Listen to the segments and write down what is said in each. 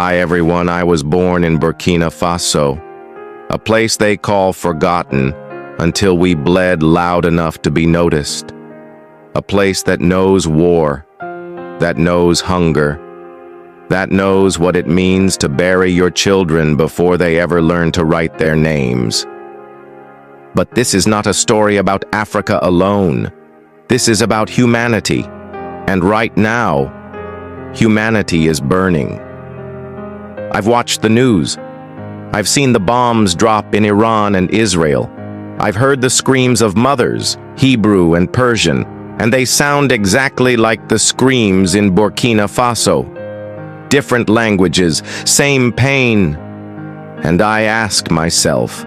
Hi everyone, I was born in Burkina Faso, a place they call forgotten until we bled loud enough to be noticed. A place that knows war, that knows hunger, that knows what it means to bury your children before they ever learn to write their names. But this is not a story about Africa alone. This is about humanity. And right now, humanity is burning. I've watched the news. I've seen the bombs drop in Iran and Israel. I've heard the screams of mothers, Hebrew and Persian, and they sound exactly like the screams in Burkina Faso. Different languages, same pain. And I ask myself,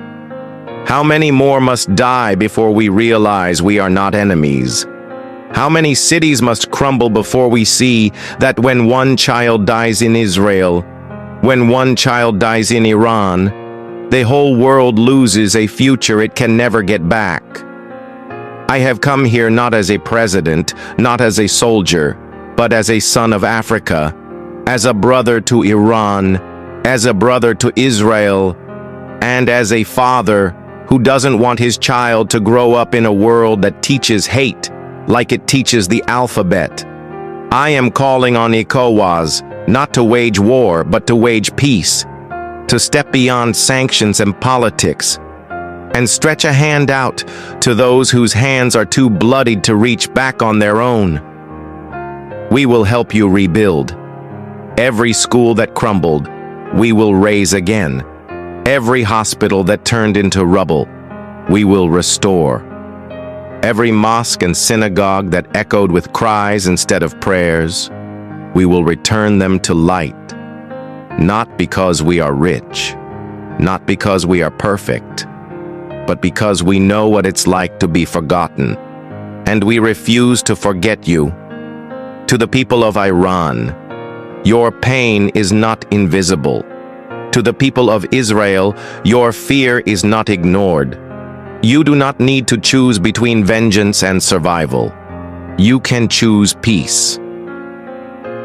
how many more must die before we realize we are not enemies? How many cities must crumble before we see that when one child dies in Israel, when one child dies in Iran, the whole world loses a future it can never get back? I have come here not as a president, not as a soldier, but as a son of Africa, as a brother to Iran, as a brother to Israel, and as a father who doesn't want his child to grow up in a world that teaches hate, like it teaches the alphabet. I am calling on ECOWAS not to wage war, but to wage peace, to step beyond sanctions and politics, and stretch a hand out to those whose hands are too bloodied to reach back on their own. We will help you rebuild. Every school that crumbled, we will raise again. Every hospital that turned into rubble, we will restore. Every mosque and synagogue that echoed with cries instead of prayers, we will return them to light. Not because we are rich, not because we are perfect, but because we know what it's like to be forgotten, and we refuse to forget you. To the people of Iran, your pain is not invisible. To the people of Israel, your fear is not ignored. You do not need to choose between vengeance and survival. You can choose peace.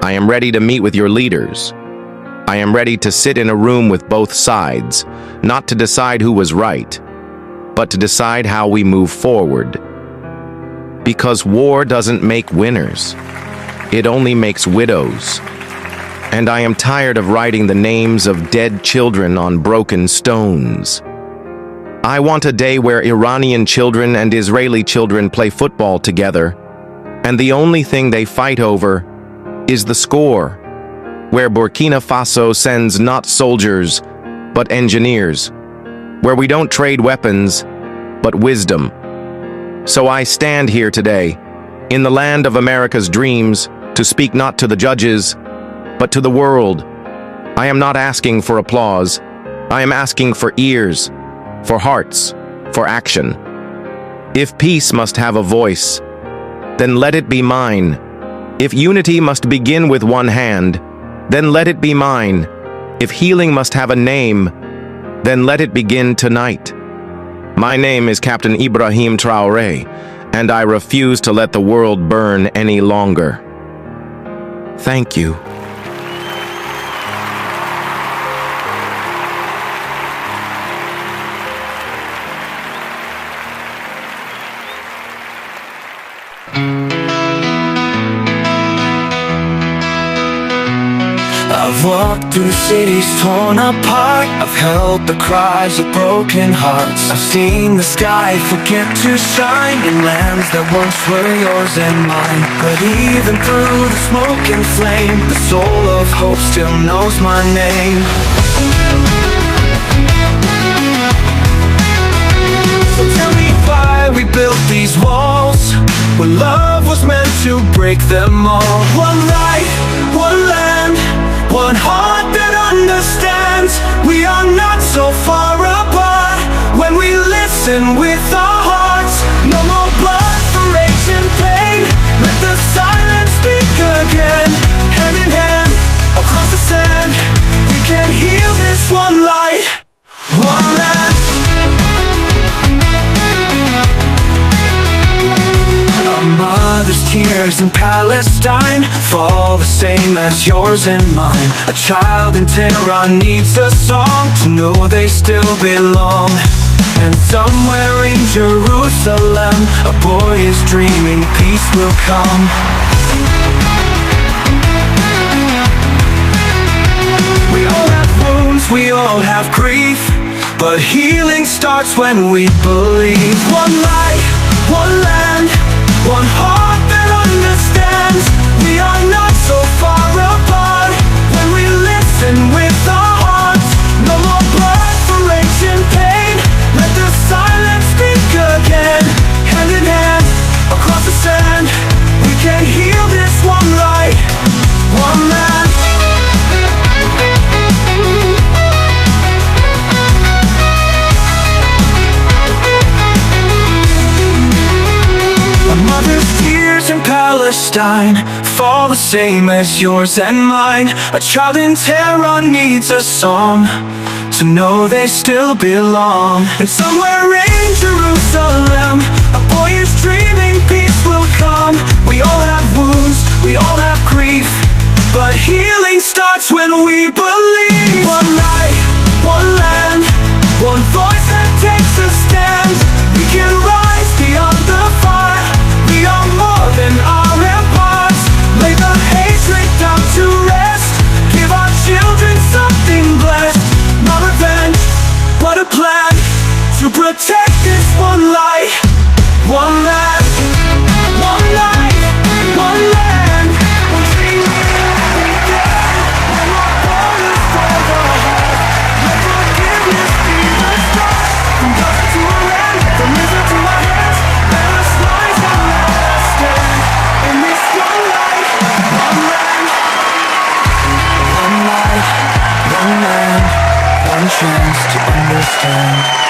I am ready to meet with your leaders. I am ready to sit in a room with both sides, not to decide who was right, but to decide how we move forward. Because war doesn't make winners. It only makes widows. And I am tired of writing the names of dead children on broken stones. I want a day where Iranian children and Israeli children play football together, and the only thing they fight over is the score, where Burkina Faso sends not soldiers, but engineers, where we don't trade weapons, but wisdom. So I stand here today, in the land of America's dreams, to speak not to the judges, but to the world. I am not asking for applause. I am asking for ears, for hearts, for action. If peace must have a voice, then let it be mine. If unity must begin with one hand, then let it be mine. If healing must have a name, then let it begin tonight. My name is Captain Ibrahim Traore, and I refuse to let the world burn any longer. Thank you. I've walked through cities torn apart. I've held the cries of broken hearts. I've seen the sky forget to shine in lands that once were yours and mine. But even through the smoke and flame, the soul of hope still knows my name. So tell me why we built these walls, when love was meant to break them all. One light, one land, one heart that understands. We are not so far apart when we listen with our hearts. No more blood for rage and pain. Let the silence speak again. Hand in hand, across the sand, we can heal this one light, one land. Our mother's tears tears in Palestine fall the same as yours and mine. A child in Tehran needs a song to know they still belong. And somewhere in Jerusalem, a boy is dreaming peace will come. We all have wounds, we all have grief, but healing starts when we believe. One light, one land, one heart that understands. We are not so far apart when we listen with our hearts. No more blood for ancient pain. Let the silence speak again. Hand in hand, across the sand, we can heal this one light, one land. In Palestine fall the same as yours and mine. A child in Tehran needs a song to know they still belong. And somewhere in Jerusalem, a boy is dreaming peace will come. We all have wounds, we all have grief, but healing starts when we believe. One light, one land, one voice that takes a stand. We can rise beyond the fire. We are more than our empires. Lay the hatred down to rest. Give our children something blessed. Not revenge, but a plan to protect this one light, one land, one light, one land. One dream every day. When our borders fall apart, let forgiveness be the start. From Gaza to Iran, from Israel to our hands, let us rise and let us stand. In this one light, one land, one light, one land, one chance to understand.